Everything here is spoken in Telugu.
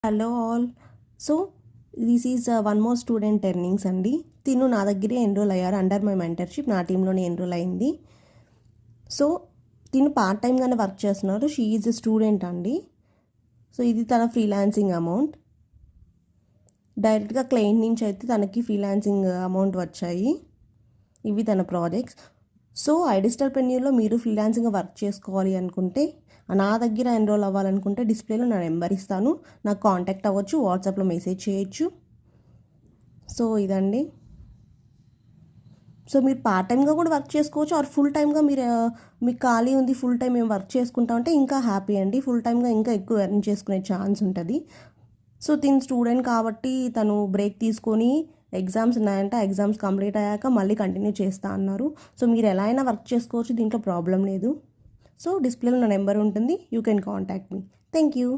Hello all. So this is one more student earnings అండి. తిను నా దగ్గరే ఎన్రోల్ అయ్యారు అండర్ మై మెంటర్షిప్. నా టీంలోనే ఎన్రోల్ అయింది. సో తిను పార్ట్ టైంగానే వర్క్ చేస్తున్నారు. షీ ఈజ్ స్టూడెంట్ అండి. సో ఇది తన ఫ్రీలాన్సింగ్ అమౌంట్. డైరెక్ట్గా క్లయింట్ నుంచి అయితే తనకి ఫ్రీలాన్సింగ్ అమౌంట్ వచ్చాయి. ఇవి తన ప్రాజెక్ట్స్. సో ఐడిజిటల్ప్రెన్యూర్లో మీరు ఫ్రీలాన్సింగ్గా వర్క్ చేసుకోవాలి అనుకుంటే, నా దగ్గర ఎన్రోల్ అవ్వాలనుకుంటే డిస్ప్లేలో నా నెంబర్ ఇస్తాను, నాకు కాంటాక్ట్ అవ్వచ్చు, వాట్సాప్లో మెసేజ్ చేయొచ్చు. సో ఇదండి. సో మీరు పార్ట్ టైమ్గా కూడా వర్క్ చేసుకోవచ్చు, ఆర్ ఫుల్ టైమ్గా మీకు ఖాళీ ఉంది, ఫుల్ టైం మేము వర్క్ చేసుకుంటామంటే ఇంకా హ్యాపీ అండి. ఫుల్ టైమ్గా ఇంకా ఎక్కువ ఎర్న్ చేసుకునే ఛాన్స్ ఉంటుంది. సో తిను స్టూడెంట్ కాబట్టి తను బ్రేక్ తీసుకొని ఎగ్జామ్స్ ఉన్నాయంటే ఎగ్జామ్స్ కంప్లీట్ అయ్యాక మళ్ళీ కంటిన్యూ చేస్తా అన్నారు. సో మీరు ఎలా అయినా వర్క్ చేసుకోవచ్చు, దీంట్లో ప్రాబ్లం లేదు. సో డిస్ప్లేలో నా నెంబర్ ఉంటుంది, you can contact me. Thank you.